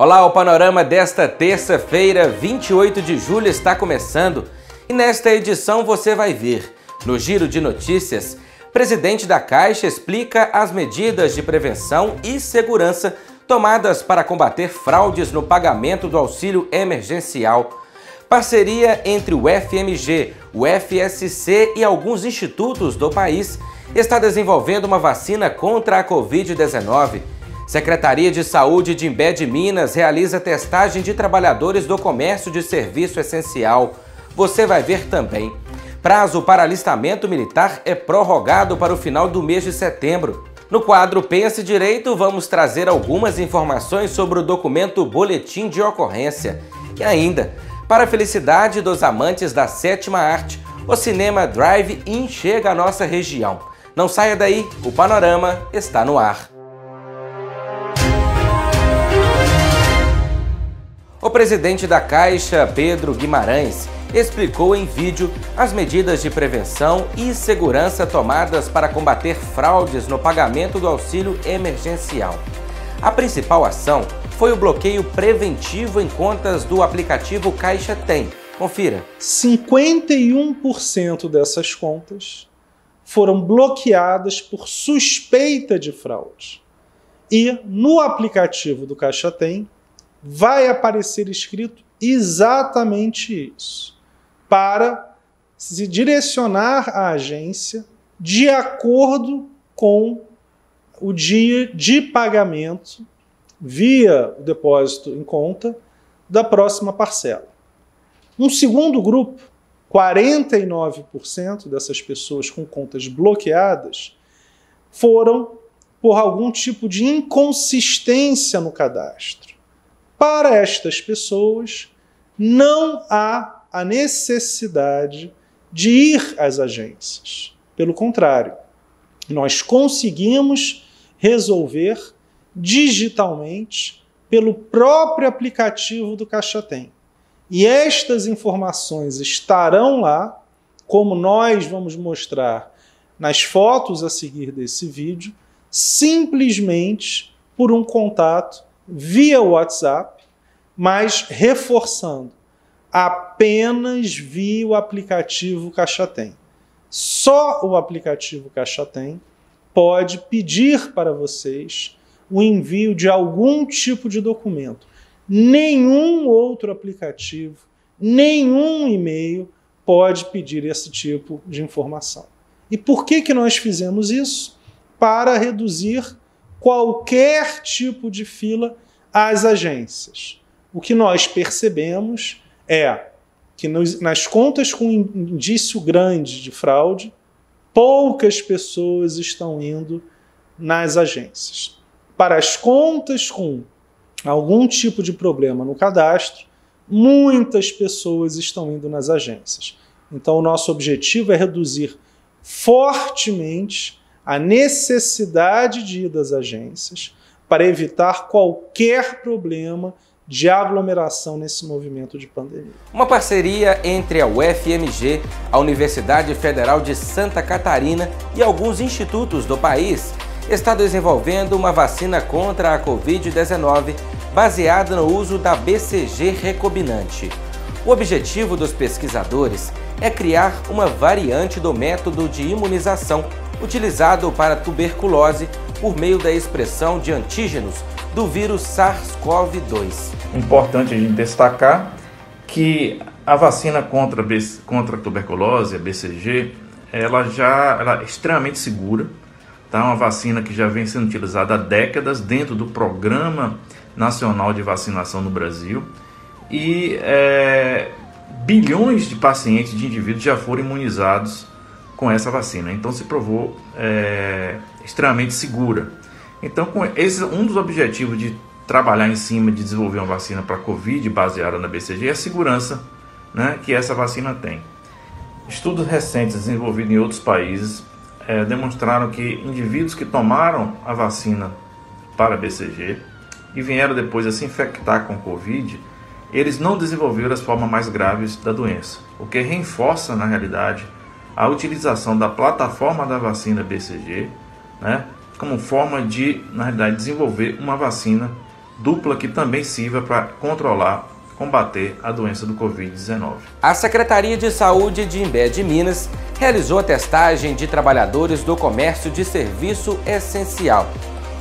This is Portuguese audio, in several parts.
Olá, o panorama desta terça-feira, 28 de julho, está começando e nesta edição você vai ver, no Giro de Notícias, presidente da Caixa explica as medidas de prevenção e segurança tomadas para combater fraudes no pagamento do auxílio emergencial. Parceria entre o FMG, o FSC e alguns institutos do país está desenvolvendo uma vacina contra a Covid-19. Secretaria de Saúde de Imbé de Minas realiza testagem de trabalhadores do comércio de serviço essencial. Você vai ver também. Prazo para alistamento militar é prorrogado para o final do mês de setembro. No quadro Pense Direito, vamos trazer algumas informações sobre o documento Boletim de Ocorrência. E ainda, para a felicidade dos amantes da sétima arte, o cinema Drive-In chega à nossa região. Não saia daí, o panorama está no ar. O presidente da Caixa, Pedro Guimarães, explicou em vídeo as medidas de prevenção e segurança tomadas para combater fraudes no pagamento do auxílio emergencial. A principal ação foi o bloqueio preventivo em contas do aplicativo Caixa Tem. Confira. 51% dessas contas foram bloqueadas por suspeita de fraude. E no aplicativo do Caixa Tem, vai aparecer escrito exatamente isso, para se direcionar à agência de acordo com o dia de pagamento via o depósito em conta da próxima parcela. Um segundo grupo, 49% dessas pessoas com contas bloqueadas, foram por algum tipo de inconsistência no cadastro. Para estas pessoas, não há a necessidade de ir às agências. Pelo contrário, nós conseguimos resolver digitalmente pelo próprio aplicativo do Caixa Tem. E estas informações estarão lá, como nós vamos mostrar nas fotos a seguir desse vídeo, simplesmente por um contato via WhatsApp, mas reforçando, apenas via o aplicativo Caixa Tem. Só o aplicativo Caixa Tem pode pedir para vocês o envio de algum tipo de documento. Nenhum outro aplicativo, nenhum e-mail pode pedir esse tipo de informação. E por que nós fizemos isso? Para reduzir qualquer tipo de fila às agências. O que nós percebemos é que nas contas com indício grande de fraude, poucas pessoas estão indo nas agências. Para as contas com algum tipo de problema no cadastro, muitas pessoas estão indo nas agências. Então, o nosso objetivo é reduzir fortemente a necessidade de ir às agências para evitar qualquer problema de aglomeração nesse movimento de pandemia. Uma parceria entre a UFMG, a Universidade Federal de Santa Catarina e alguns institutos do país está desenvolvendo uma vacina contra a Covid-19 baseada no uso da BCG recombinante. O objetivo dos pesquisadores é criar uma variante do método de imunização utilizado para tuberculose por meio da expressão de antígenos do vírus SARS-CoV-2. Importante a gente destacar que a vacina contra a tuberculose, a BCG, ela é extremamente segura. Tá? Uma vacina que já vem sendo utilizada há décadas dentro do Programa Nacional de Vacinação no Brasil. E bilhões de pacientes, de indivíduos já foram imunizados com essa vacina. Então se provou extremamente segura. Então esse um dos objetivos de trabalhar em cima de desenvolver uma vacina para a Covid baseada na BCG é a segurança, né, que essa vacina tem. Estudos recentes desenvolvidos em outros países demonstraram que indivíduos que tomaram a vacina para a BCG e vieram depois a se infectar com Covid, eles não desenvolveram as formas mais graves da doença, o que reforça, na realidade, a utilização da plataforma da vacina BCG, né, como forma de, na realidade, desenvolver uma vacina dupla que também sirva para combater a doença do Covid-19. A Secretaria de Saúde de Imbé de Minas realizou a testagem de trabalhadores do comércio de serviço essencial.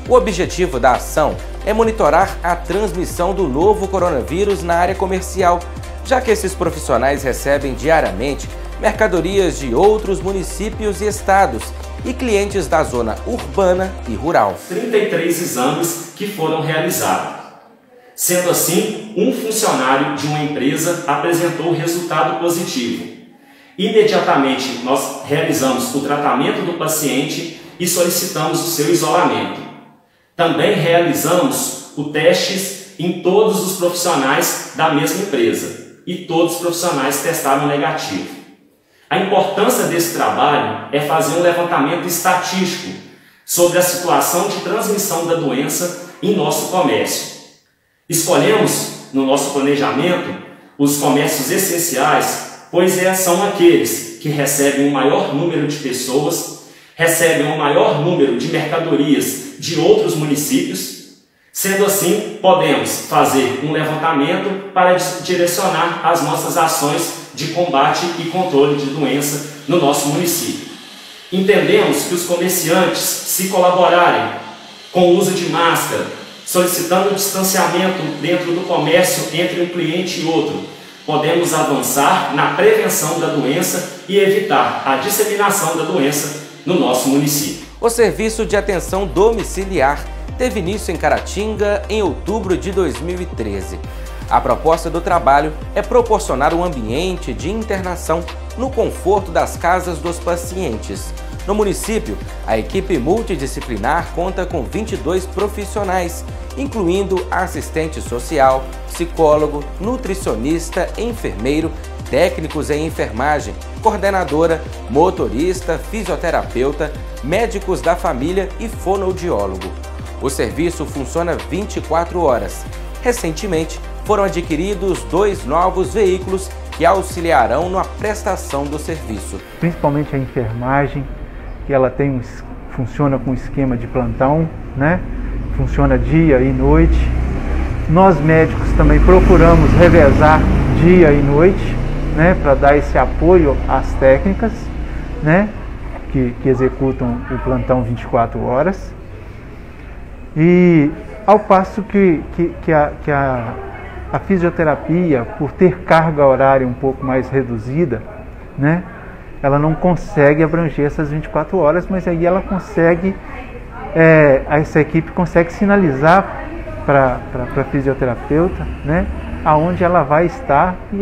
O objetivo da ação é monitorar a transmissão do novo coronavírus na área comercial, já que esses profissionais recebem diariamente mercadorias de outros municípios e estados e clientes da zona urbana e rural. 33 exames que foram realizados. Sendo assim, um funcionário de uma empresa apresentou resultado positivo. Imediatamente, nós realizamos o tratamento do paciente e solicitamos o seu isolamento. Também realizamos o testes em todos os profissionais da mesma empresa e todos os profissionais testaram negativo. A importância desse trabalho é fazer um levantamento estatístico sobre a situação de transmissão da doença em nosso comércio. Escolhemos, no nosso planejamento, os comércios essenciais, pois são aqueles que recebem um maior número de pessoas, recebem um maior número de mercadorias de outros municípios. Sendo assim, podemos fazer um levantamento para direcionar as nossas ações de combate e controle de doença no nosso município. Entendemos que os comerciantes, se colaborarem com o uso de máscara, solicitando o distanciamento dentro do comércio entre um cliente e outro, podemos avançar na prevenção da doença e evitar a disseminação da doença no nosso município. O serviço de atenção domiciliar teve início em Caratinga em outubro de 2013. A proposta do trabalho é proporcionar um ambiente de internação no conforto das casas dos pacientes. No município, a equipe multidisciplinar conta com 22 profissionais, incluindo assistente social, psicólogo, nutricionista, enfermeiro, técnicos em enfermagem, coordenadora, motorista, fisioterapeuta, médicos da família e fonoaudiólogo. O serviço funciona 24 horas. Recentemente, foram adquiridos 2 novos veículos que auxiliarão na prestação do serviço. Principalmente a enfermagem, que ela funciona com esquema de plantão, né? Funciona dia e noite. Nós médicos também procuramos revezar dia e noite, né? Para dar esse apoio às técnicas, né? Que executam o plantão 24 horas. E ao passo que a fisioterapia, por ter carga horária um pouco mais reduzida, né, ela não consegue abranger essas 24 horas, mas aí ela consegue, essa equipe consegue sinalizar para a fisioterapeuta, né, aonde ela vai estar e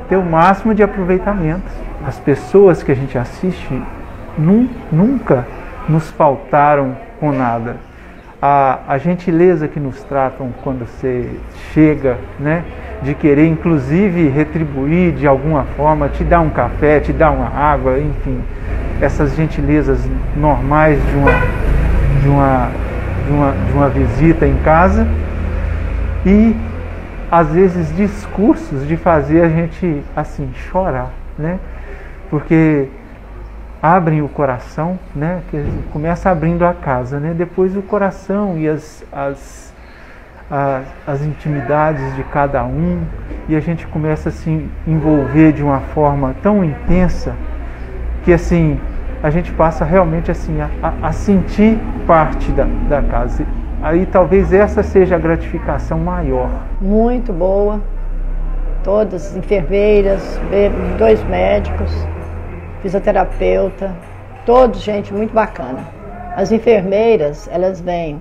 ter o máximo de aproveitamento. As pessoas que a gente assiste nunca nos faltaram com nada. A gentileza que nos tratam quando você chega, né, de querer inclusive retribuir de alguma forma, te dar um café, te dar uma água, enfim, essas gentilezas normais de uma visita em casa, e às vezes discursos de fazer a gente assim chorar, né, porque abrem o coração, né? Que começa abrindo a casa, né? Depois o coração e as intimidades de cada um, e a gente começa a se envolver de uma forma tão intensa que assim a gente passa realmente assim a sentir parte da casa. Aí talvez essa seja a gratificação maior. Muito boa, todas enfermeiras, 2 médicos, fisioterapeuta, todos gente muito bacana. As enfermeiras, elas vêm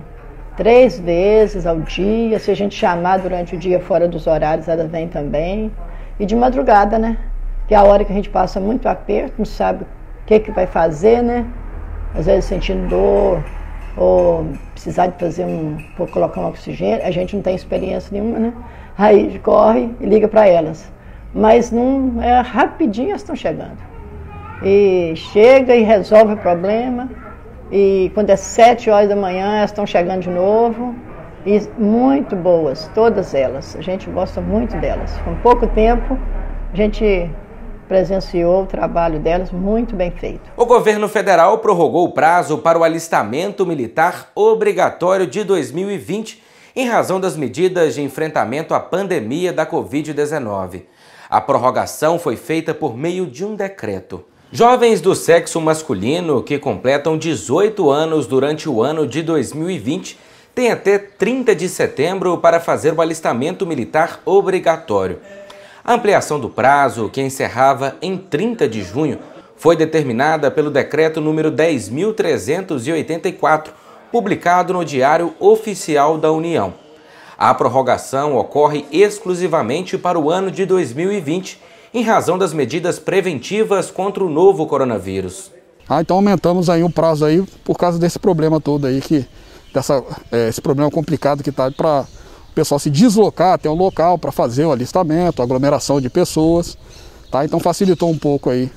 3 vezes ao dia, se a gente chamar durante o dia fora dos horários, elas vêm também. E de madrugada, né? Que é a hora que a gente passa muito aperto, não sabe o que vai fazer, né? Às vezes sentindo dor, ou precisar de fazer colocar um oxigênio, a gente não tem experiência nenhuma, né? Aí corre e liga para elas. Mas não rapidinho elas estão chegando. E chega e resolve o problema, e quando é 7 horas da manhã elas estão chegando de novo, e muito boas, todas elas, a gente gosta muito delas. Com pouco tempo a gente presenciou o trabalho delas muito bem feito. O governo federal prorrogou o prazo para o alistamento militar obrigatório de 2020 em razão das medidas de enfrentamento à pandemia da Covid-19. A prorrogação foi feita por meio de um decreto. Jovens do sexo masculino que completam 18 anos durante o ano de 2020 têm até 30 de setembro para fazer o alistamento militar obrigatório. A ampliação do prazo, que encerrava em 30 de junho, foi determinada pelo decreto número 10.384, publicado no Diário Oficial da União. A prorrogação ocorre exclusivamente para o ano de 2020, em razão das medidas preventivas contra o novo coronavírus. Então aumentamos aí o prazo aí por causa desse problema todo aí, esse problema complicado que está para o pessoal se deslocar até um local para fazer o alistamento, aglomeração de pessoas, tá? Então facilitou um pouco aí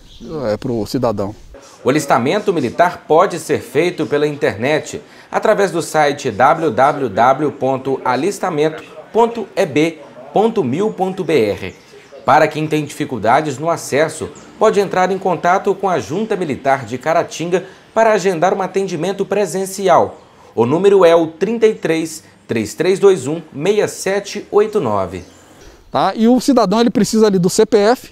para o cidadão. O alistamento militar pode ser feito pela internet, através do site www.alistamento.eb.mil.br. Para quem tem dificuldades no acesso, pode entrar em contato com a Junta Militar de Caratinga para agendar um atendimento presencial. O número é o 33 3321 6789. Tá? E o cidadão ele precisa ali do CPF,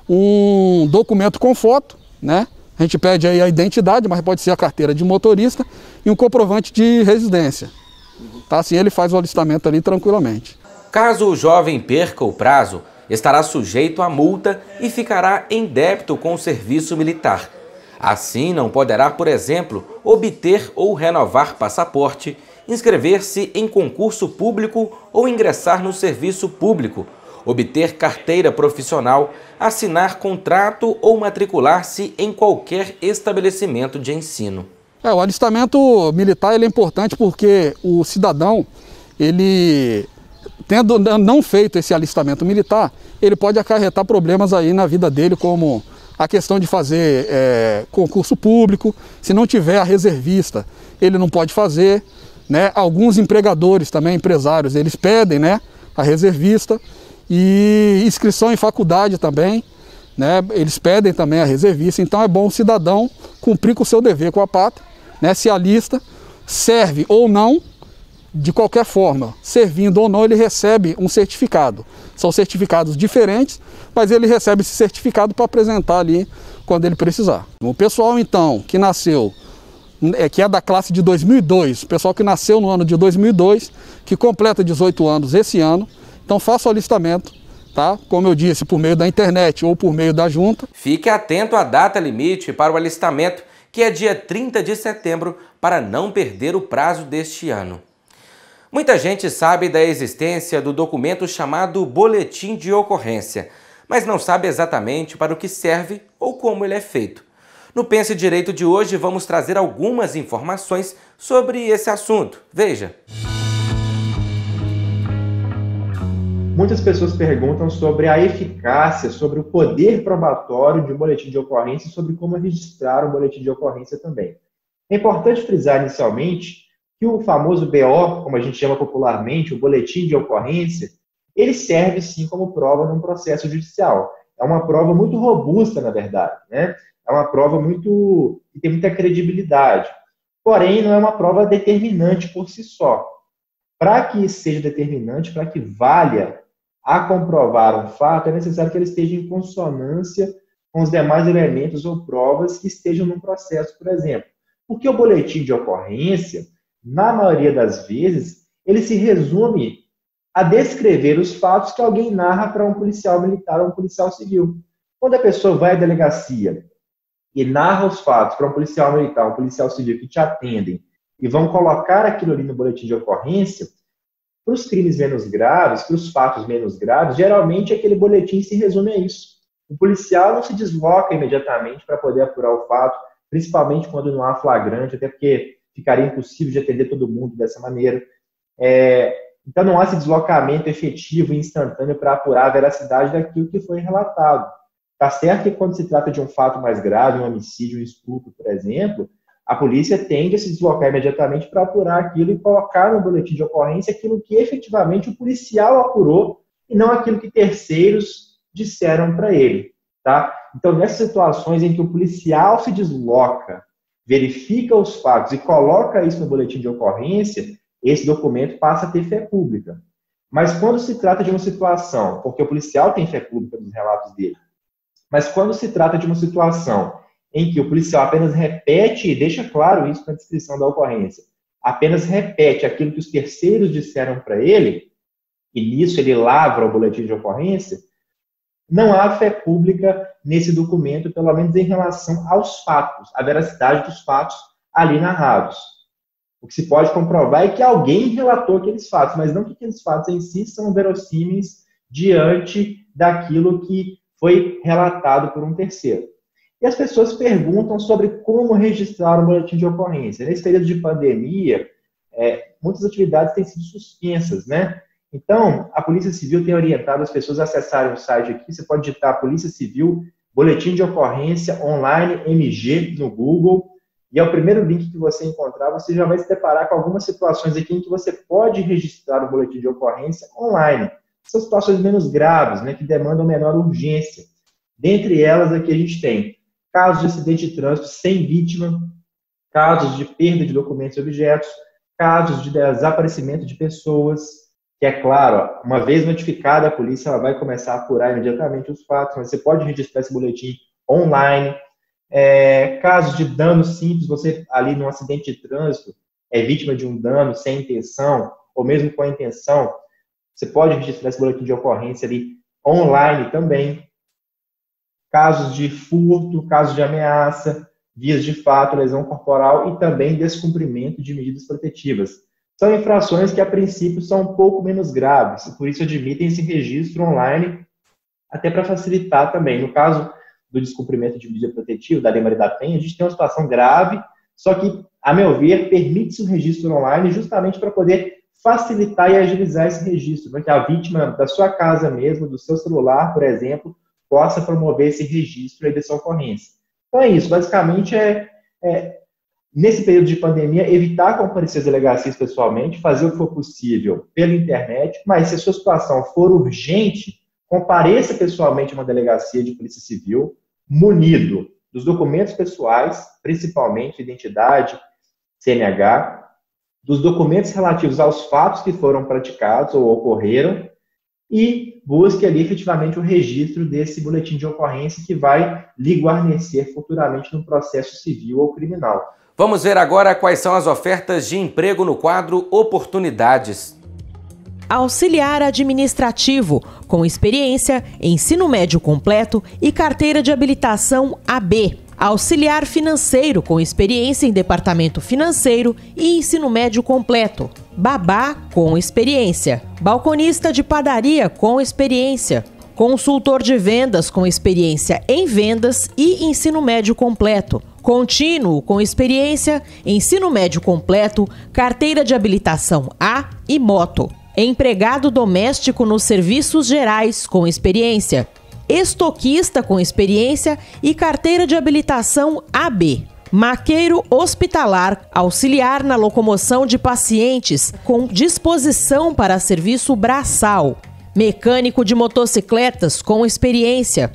um documento com foto, né? A gente pede aí a identidade, mas pode ser a carteira de motorista e um comprovante de residência. Tá? Assim ele faz o alistamento ali tranquilamente. Caso o jovem perca o prazo, estará sujeito a multa e ficará em débito com o serviço militar. Assim, não poderá, por exemplo, obter ou renovar passaporte, inscrever-se em concurso público ou ingressar no serviço público, obter carteira profissional, assinar contrato ou matricular-se em qualquer estabelecimento de ensino. O alistamento militar ele é importante porque o cidadão, ele tendo não feito esse alistamento militar, ele pode acarretar problemas aí na vida dele, como a questão de fazer concurso público. Se não tiver a reservista, ele não pode fazer, né? Alguns empregadores também, empresários, eles pedem, né, a reservista. E inscrição em faculdade também, né, eles pedem também a reservista. Então é bom o cidadão cumprir com o seu dever com a pátria, né, se alista, serve ou não, de qualquer forma, servindo ou não, ele recebe um certificado. São certificados diferentes, mas ele recebe esse certificado para apresentar ali quando ele precisar. O pessoal, então, que nasceu, que é da classe de 2002, o pessoal que nasceu no ano de 2002, que completa 18 anos esse ano, então faça o alistamento, tá? Como eu disse, por meio da internet ou por meio da junta. Fique atento à data limite para o alistamento, que é dia 30 de setembro, para não perder o prazo deste ano. Muita gente sabe da existência do documento chamado Boletim de Ocorrência, mas não sabe exatamente para o que serve ou como ele é feito. No Pense Direito de hoje vamos trazer algumas informações sobre esse assunto. Veja! Muitas pessoas perguntam sobre a eficácia, sobre o poder probatório de um boletim de ocorrência e sobre como registrar um boletim de ocorrência também. É importante frisar inicialmente que o famoso BO, como a gente chama popularmente, o boletim de ocorrência, ele serve sim como prova num processo judicial. É uma prova muito robusta, na verdade, né? É uma prova que tem muita credibilidade. Porém, não é uma prova determinante por si só. Para que seja determinante, para que valha a comprovar um fato, é necessário que ele esteja em consonância com os demais elementos ou provas que estejam no processo, por exemplo. Porque o boletim de ocorrência, na maioria das vezes, ele se resume a descrever os fatos que alguém narra para um policial militar ou um policial civil. Quando a pessoa vai à delegacia e narra os fatos para um policial militar, um policial civil que te atendem e vão colocar aquilo ali no boletim de ocorrência, para os crimes menos graves, para os fatos menos graves, geralmente aquele boletim se resume a isso. O policial não se desloca imediatamente para poder apurar o fato, principalmente quando não há flagrante, até porque ficaria impossível de atender todo mundo dessa maneira. Então não há esse deslocamento efetivo e instantâneo para apurar a veracidade daquilo que foi relatado. Está certo que quando se trata de um fato mais grave, um homicídio, um estupro, por exemplo, a polícia tende a se deslocar imediatamente para apurar aquilo e colocar no boletim de ocorrência aquilo que efetivamente o policial apurou e não aquilo que terceiros disseram para ele. Tá? Então, nessas situações em que o policial se desloca, verifica os fatos e coloca isso no boletim de ocorrência, esse documento passa a ter fé pública. Mas quando se trata de uma situação, porque o policial tem fé pública nos relatos dele, mas quando se trata de uma situação em que o policial apenas repete, e deixa claro isso na descrição da ocorrência, apenas repete aquilo que os terceiros disseram para ele, e nisso ele lavra o boletim de ocorrência, não há fé pública nesse documento, pelo menos em relação aos fatos, à veracidade dos fatos ali narrados. O que se pode comprovar é que alguém relatou aqueles fatos, mas não que aqueles fatos em si são verossímeis diante daquilo que foi relatado por um terceiro. E as pessoas perguntam sobre como registrar um boletim de ocorrência. Nesse período de pandemia, muitas atividades têm sido suspensas, né? Então, a Polícia Civil tem orientado as pessoas a acessarem o site aqui. Você pode digitar Polícia Civil, Boletim de Ocorrência Online MG no Google, e é o primeiro link que você encontrar, você já vai se deparar com algumas situações aqui em que você pode registrar o boletim de ocorrência online. São situações menos graves, né, que demandam menor urgência. Dentre elas, aqui a gente tem casos de acidente de trânsito sem vítima, casos de perda de documentos e objetos, casos de desaparecimento de pessoas, que é claro, uma vez notificada a polícia, ela vai começar a apurar imediatamente os fatos, mas você pode registrar esse boletim online. Casos de dano simples, você ali num acidente de trânsito é vítima de um dano sem intenção, ou mesmo com a intenção, você pode registrar esse boletim de ocorrência ali online também. Casos de furto, casos de ameaça, vias de fato, lesão corporal e também descumprimento de medidas protetivas. São infrações que, a princípio, são um pouco menos graves, e por isso admitem esse registro online, até para facilitar também. No caso do descumprimento de medida protetiva, da Lei Maria da Penha, a gente tem uma situação grave, só que, a meu ver, permite-se o registro online justamente para poder facilitar e agilizar esse registro, para que a vítima da sua casa mesmo, do seu celular, por exemplo, possa promover esse registro aí dessa ocorrência. Então é isso, basicamente nesse período de pandemia, evitar comparecer às delegacias pessoalmente, fazer o que for possível pela internet, mas se a sua situação for urgente, compareça pessoalmente a uma delegacia de polícia civil, munido dos documentos pessoais, principalmente identidade, CNH, dos documentos relativos aos fatos que foram praticados ou ocorreram, e busque ali efetivamente o registro desse boletim de ocorrência que vai lhe guarnecer futuramente no processo civil ou criminal. Vamos ver agora quais são as ofertas de emprego no quadro Oportunidades. Auxiliar administrativo, com experiência, ensino médio completo e carteira de habilitação AB. Auxiliar financeiro, com experiência em departamento financeiro e ensino médio completo. Babá, com experiência. Balconista de padaria, com experiência. Consultor de vendas, com experiência em vendas e ensino médio completo. Contínuo, com experiência, ensino médio completo, carteira de habilitação A e moto. Empregado doméstico nos serviços gerais, com experiência. Estoquista com experiência e carteira de habilitação AB. Maqueiro hospitalar, auxiliar na locomoção de pacientes, com disposição para serviço braçal. Mecânico de motocicletas com experiência.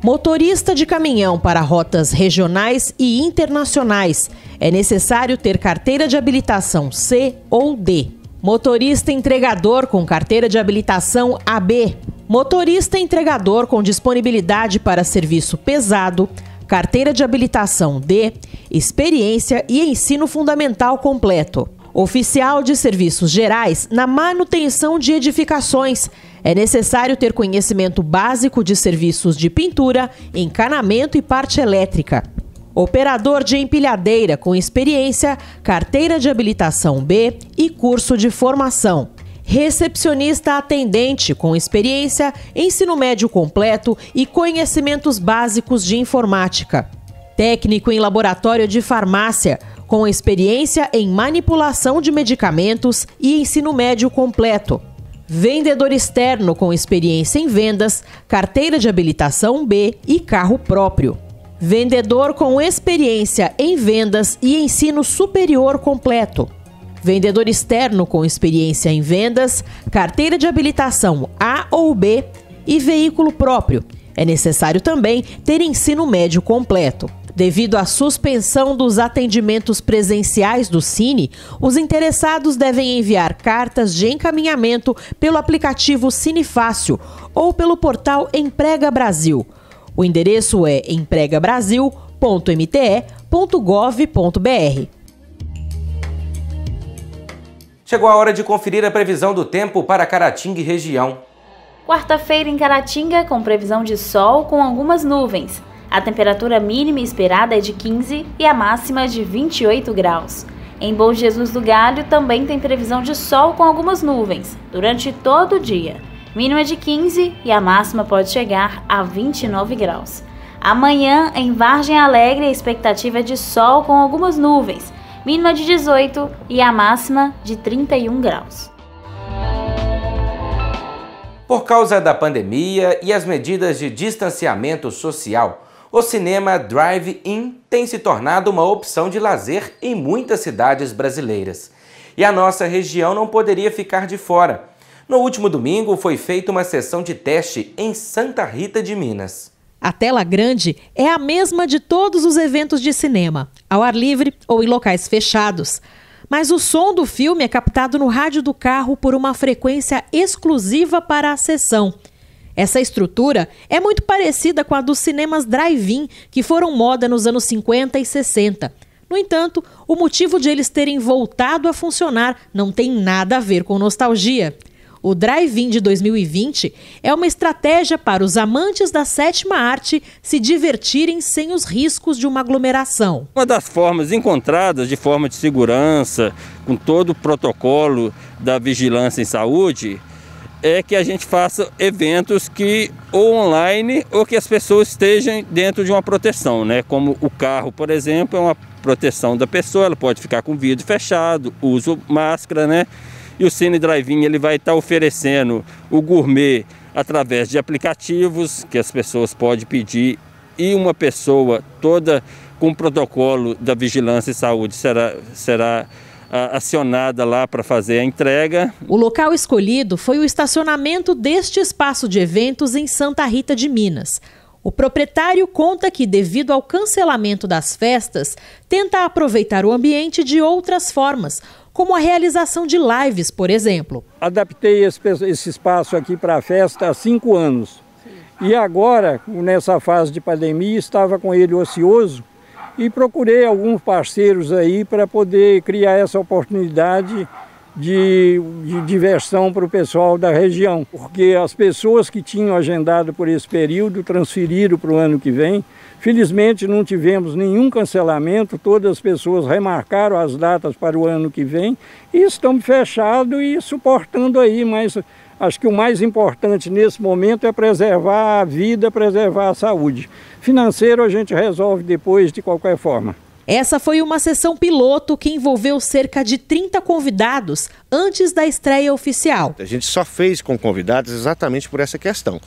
Motorista de caminhão para rotas regionais e internacionais. É necessário ter carteira de habilitação C ou D. Motorista entregador com carteira de habilitação AB. Motorista entregador com disponibilidade para serviço pesado, carteira de habilitação D, experiência e ensino fundamental completo. Oficial de serviços gerais na manutenção de edificações. É necessário ter conhecimento básico de serviços de pintura, encanamento e parte elétrica. Operador de empilhadeira com experiência, carteira de habilitação B e curso de formação. Recepcionista atendente com experiência, ensino médio completo e conhecimentos básicos de informática. Técnico em laboratório de farmácia, com experiência em manipulação de medicamentos e ensino médio completo. Vendedor externo com experiência em vendas, carteira de habilitação B e carro próprio. Vendedor com experiência em vendas e ensino superior completo. Vendedor externo com experiência em vendas, carteira de habilitação A ou B e veículo próprio. É É necessário também ter ensino médio completo. Devido à suspensão dos atendimentos presenciais do Cine, os interessados devem enviar cartas de encaminhamento pelo aplicativo Cine Fácil ou pelo portal Emprega Brasil. O endereço é empregabrasil.mte.gov.br. Chegou a hora de conferir a previsão do tempo para Caratinga e região. Quarta-feira em Caratinga, com previsão de sol com algumas nuvens. A temperatura mínima esperada é de 15 e a máxima de 28 graus. Em Bom Jesus do Galho também tem previsão de sol com algumas nuvens, durante todo o dia. Mínima de 15 e a máxima pode chegar a 29 graus. Amanhã, em Vargem Alegre, a expectativa é de sol com algumas nuvens. Mínima de 18 e a máxima de 31 graus. Por causa da pandemia e as medidas de distanciamento social, o cinema drive-in tem se tornado uma opção de lazer em muitas cidades brasileiras. E a nossa região não poderia ficar de fora. No último domingo foi feita uma sessão de teste em Santa Rita de Minas. A tela grande é a mesma de todos os eventos de cinema, ao ar livre ou em locais fechados. Mas o som do filme é captado no rádio do carro por uma frequência exclusiva para a sessão. Essa estrutura é muito parecida com a dos cinemas drive-in, que foram moda nos anos 50 e 60. No entanto, o motivo de eles terem voltado a funcionar não tem nada a ver com nostalgia. O drive-in de 2020 é uma estratégia para os amantes da sétima arte se divertirem sem os riscos de uma aglomeração. Uma das formas encontradas de forma de segurança, com todo o protocolo da vigilância em saúde, é que a gente faça eventos que ou online ou que as pessoas estejam dentro de uma proteção, né? Como o carro, por exemplo, é uma proteção da pessoa, ela pode ficar com o vidro fechado, uso máscara, né? E o Cine Drive-in ele vai estar oferecendo o gourmet através de aplicativos que as pessoas podem pedir e uma pessoa toda com o protocolo da vigilância e saúde será acionada lá para fazer a entrega. O local escolhido foi o estacionamento deste espaço de eventos em Santa Rita de Minas. O proprietário conta que, devido ao cancelamento das festas, tenta aproveitar o ambiente de outras formas, como a realização de lives, por exemplo. Adaptei esse espaço aqui para a festa há 5 anos. E agora, nessa fase de pandemia, estava com ele ocioso e procurei alguns parceiros aí para poder criar essa oportunidade de diversão para o pessoal da região. Porque as pessoas que tinham agendado por esse período transferiram para o ano que vem. Felizmente não tivemos nenhum cancelamento, todas as pessoas remarcaram as datas para o ano que vem e estamos fechados e suportando aí, mas acho que o mais importante nesse momento é preservar a vida, preservar a saúde. Financeiro a gente resolve depois de qualquer forma. Essa foi uma sessão piloto que envolveu cerca de 30 convidados antes da estreia oficial. A gente só fez com convidados exatamente por essa questão,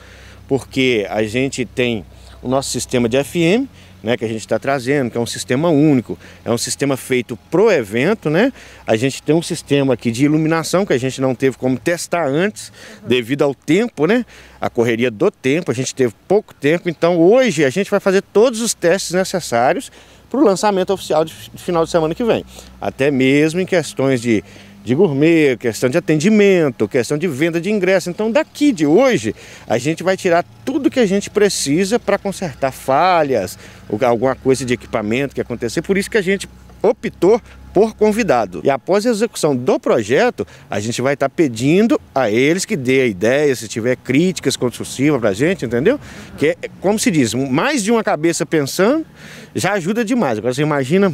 porque a gente tem o nosso sistema de FM, né, que a gente está trazendo, que é um sistema único, é um sistema feito pro evento, né? A gente tem um sistema aqui de iluminação que a gente não teve como testar antes, devido ao tempo, né? A correria do tempo, a gente teve pouco tempo, então hoje a gente vai fazer todos os testes necessários para o lançamento oficial de final de semana que vem. Até mesmo em questões de gourmet, questão de atendimento, questão de venda de ingresso. Então daqui de hoje a gente vai tirar tudo que a gente precisa para consertar falhas, ou alguma coisa de equipamento que acontecer. Por isso que a gente optou por convidado. E após a execução do projeto, a gente vai estar pedindo a eles que dê a ideia, se tiver críticas construtivas para a gente, entendeu? Que é, como se diz, mais de uma cabeça pensando já ajuda demais. Agora você imagina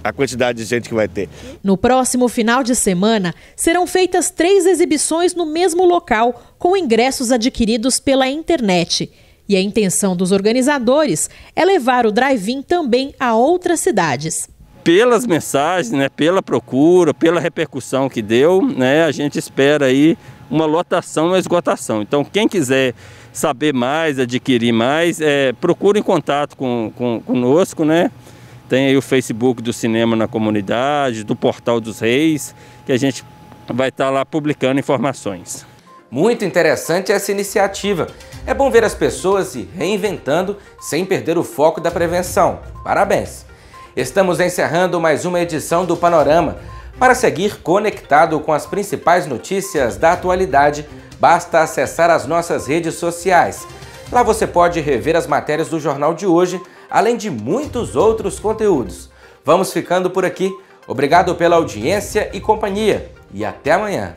a quantidade de gente que vai ter. No próximo final de semana, serão feitas 3 exibições no mesmo local, com ingressos adquiridos pela internet. E a intenção dos organizadores é levar o drive-in também a outras cidades. Pelas mensagens, né, pela procura, pela repercussão que deu, né, a gente espera aí uma lotação e uma esgotação. Então, quem quiser saber mais, adquirir mais, procure em contato conosco, né? Tem aí o Facebook do Cinema na Comunidade, do Portal dos Reis, que a gente vai estar lá publicando informações. Muito interessante essa iniciativa. É bom ver as pessoas se reinventando sem perder o foco da prevenção. Parabéns! Estamos encerrando mais uma edição do Panorama. Para seguir conectado com as principais notícias da atualidade, basta acessar as nossas redes sociais. Lá você pode rever as matérias do jornal de hoje, além de muitos outros conteúdos. Vamos ficando por aqui. Obrigado pela audiência e companhia. E até amanhã.